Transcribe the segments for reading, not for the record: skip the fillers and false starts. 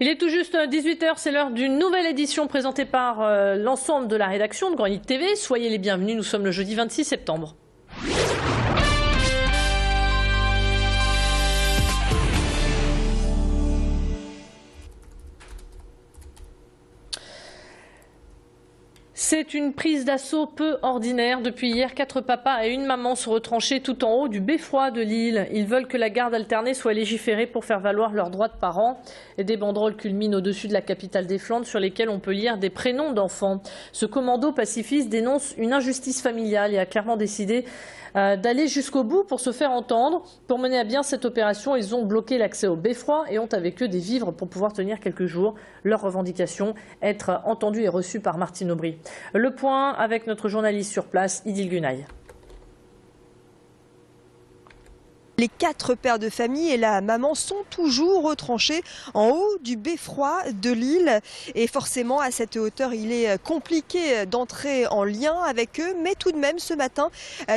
Il est tout juste 18 h, c'est l'heure d'une nouvelle édition présentée par l'ensemble de la rédaction de Grand Lille TV. Soyez les bienvenus, nous sommes le jeudi 26 septembre. C'est une prise d'assaut peu ordinaire. Depuis hier, 4 papas et une maman sont retranchés tout en haut du beffroi de Lille. Ils veulent que la garde alternée soit légiférée pour faire valoir leurs droits de parents. Et des banderoles culminent au-dessus de la capitale des Flandres sur lesquelles on peut lire des prénoms d'enfants. Ce commando pacifiste dénonce une injustice familiale et a clairement décidé d'aller jusqu'au bout pour se faire entendre. Pour mener à bien cette opération, ils ont bloqué l'accès au beffroi et ont avec eux des vivres pour pouvoir tenir quelques jours. Leurs revendications être entendues et reçues par Martine Aubry. Le point avec notre journaliste sur place, Idil Gunaï. Les 4 pères de famille et la maman sont toujours retranchés en haut du beffroi de Lille. Et forcément, à cette hauteur, il est compliqué d'entrer en lien avec eux. Mais tout de même, ce matin,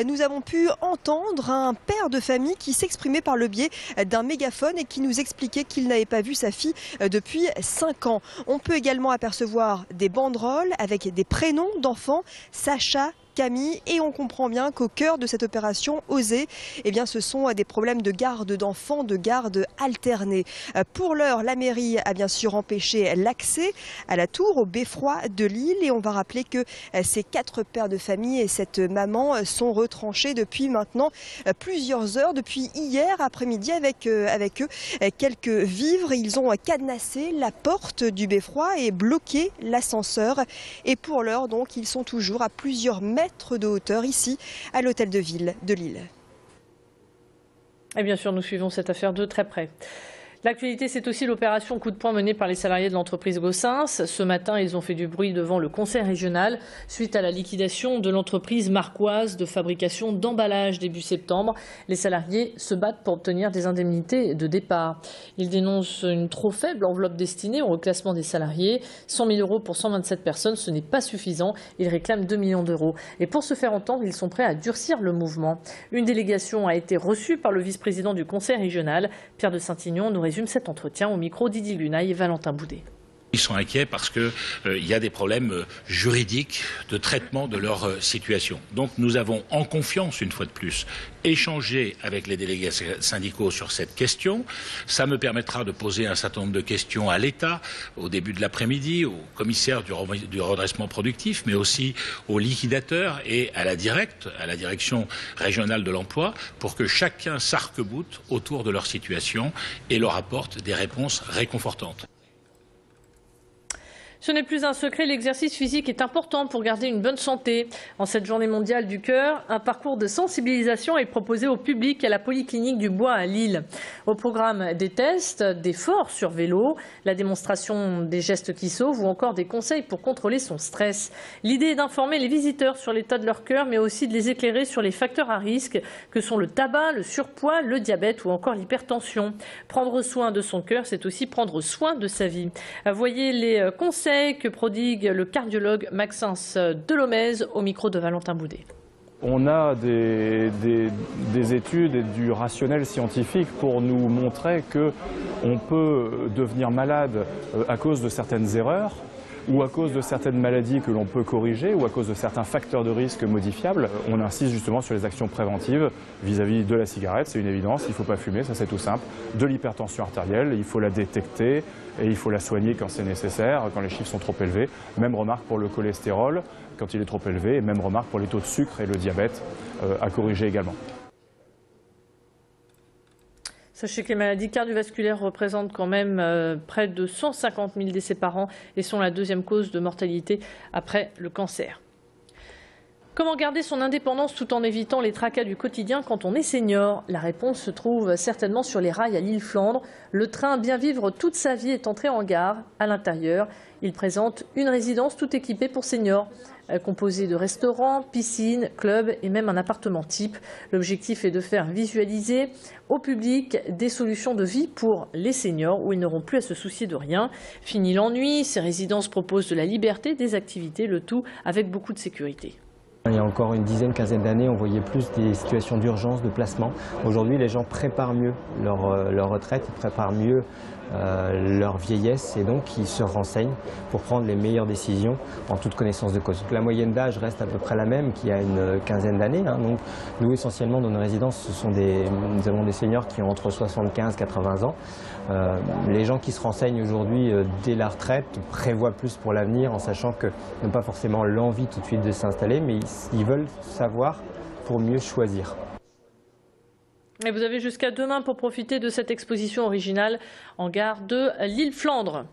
nous avons pu entendre un père de famille qui s'exprimait par le biais d'un mégaphone et qui nous expliquait qu'il n'avait pas vu sa fille depuis 5 ans. On peut également apercevoir des banderoles avec des prénoms d'enfants, Sacha, Camille, et on comprend bien qu'au cœur de cette opération osée, eh bien, ce sont des problèmes de garde d'enfants, de garde alternée. Pour l'heure, la mairie a bien sûr empêché l'accès à la tour, au beffroi de Lille, et on va rappeler que ces 4 pères de famille et cette maman sont retranchés depuis maintenant plusieurs heures, depuis hier après-midi avec eux quelques vivres. Ils ont cadenassé la porte du beffroi et bloqué l'ascenseur. Et pour l'heure, donc, ils sont toujours à plusieurs mètres de hauteur ici à l'hôtel de ville de Lille. Et bien sûr, nous suivons cette affaire de très près. L'actualité, c'est aussi l'opération coup de poing menée par les salariés de l'entreprise Gossens. Ce matin, ils ont fait du bruit devant le conseil régional suite à la liquidation de l'entreprise marquoise de fabrication d'emballage début septembre. Les salariés se battent pour obtenir des indemnités de départ. Ils dénoncent une trop faible enveloppe destinée au reclassement des salariés. 100 000 € pour 127 personnes, ce n'est pas suffisant. Ils réclament 2 millions d'euros. Et pour se faire entendre, ils sont prêts à durcir le mouvement. Une délégation a été reçue par le vice-président du conseil régional, Pierre de Saint-Ignon. Nous résume cet entretien au micro d'Idil Gunaï et Valentin Boudet. Ils sont inquiets parce qu'il y a des problèmes juridiques de traitement de leur situation. Donc nous avons en confiance, une fois de plus, échangé avec les délégués syndicaux sur cette question. Ça me permettra de poser un certain nombre de questions à l'État au début de l'après-midi, au commissaire du redressement productif, mais aussi aux liquidateurs et à la direction régionale de l'emploi, pour que chacun s'arc-boute autour de leur situation et leur apporte des réponses réconfortantes. Ce n'est plus un secret, l'exercice physique est important pour garder une bonne santé. En cette journée mondiale du cœur, un parcours de sensibilisation est proposé au public à la Polyclinique du Bois à Lille. Au programme des tests, des forts sur vélo, la démonstration des gestes qui sauvent ou encore des conseils pour contrôler son stress. L'idée est d'informer les visiteurs sur l'état de leur cœur, mais aussi de les éclairer sur les facteurs à risque que sont le tabac, le surpoids, le diabète ou encore l'hypertension. Prendre soin de son cœur, c'est aussi prendre soin de sa vie. Voyez les conseils que prodigue le cardiologue Maxence Delomez au micro de Valentin Boudet. On a des études et du rationnel scientifique pour nous montrer qu'on peut devenir malade à cause de certaines erreurs, ou à cause de certaines maladies que l'on peut corriger, ou à cause de certains facteurs de risque modifiables. On insiste justement sur les actions préventives vis-à-vis de la cigarette, c'est une évidence, il ne faut pas fumer, ça c'est tout simple. De l'hypertension artérielle, il faut la détecter et il faut la soigner quand c'est nécessaire, quand les chiffres sont trop élevés. Même remarque pour le cholestérol, quand il est trop élevé, et même remarque pour les taux de sucre et le diabète à corriger également. Sachez que les maladies cardiovasculaires représentent quand même près de 150 000 décès par an et sont la deuxième cause de mortalité après le cancer. Comment garder son indépendance tout en évitant les tracas du quotidien quand on est senior? La réponse se trouve certainement sur les rails à Lille-Flandre. Le train Bien vivre toute sa vie est entré en gare. À l'intérieur, il présente une résidence tout équipée pour seniors, composée de restaurants, piscines, clubs et même un appartement type. L'objectif est de faire visualiser au public des solutions de vie pour les seniors où ils n'auront plus à se soucier de rien. Fini l'ennui, ces résidences proposent de la liberté, des activités, le tout avec beaucoup de sécurité. Il y a encore une dizaine, quinzaine d'années, on voyait plus des situations d'urgence, de placement. Aujourd'hui, les gens préparent mieux leur retraite, ils préparent mieux leur vieillesse et donc ils se renseignent pour prendre les meilleures décisions en toute connaissance de cause. La moyenne d'âge reste à peu près la même qu'il y a une quinzaine d'années. Donc nous, essentiellement, dans nos résidences, nous avons des seniors qui ont entre 75 et 80 ans. Les gens qui se renseignent aujourd'hui dès la retraite prévoient plus pour l'avenir en sachant qu'ils n'ont pas forcément l'envie tout de suite de s'installer, mais ils veulent savoir pour mieux choisir. Et vous avez jusqu'à demain pour profiter de cette exposition originale en gare de Lille-Flandre.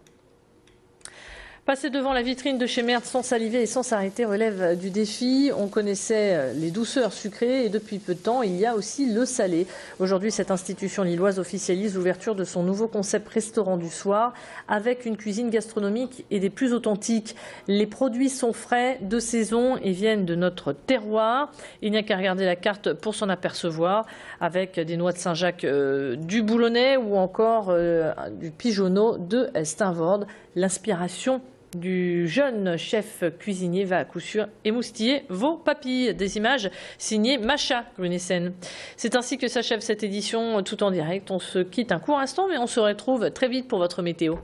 Passer devant la vitrine de chez Mertz sans saliver et sans s'arrêter relève du défi. On connaissait les douceurs sucrées et depuis peu de temps, il y a aussi le salé. Aujourd'hui, cette institution lilloise officialise l'ouverture de son nouveau concept restaurant du soir avec une cuisine gastronomique et des plus authentiques. Les produits sont frais, de saison et viennent de notre terroir. Il n'y a qu'à regarder la carte pour s'en apercevoir avec des noix de Saint-Jacques du Boulonnais ou encore du pigeonneau de Steenvoorde. L'inspiration du jeune chef cuisinier va à coup sûr émoustiller vos papilles. Des images signées Macha Grunessen. C'est ainsi que s'achève cette édition tout en direct. On se quitte un court instant mais on se retrouve très vite pour votre météo.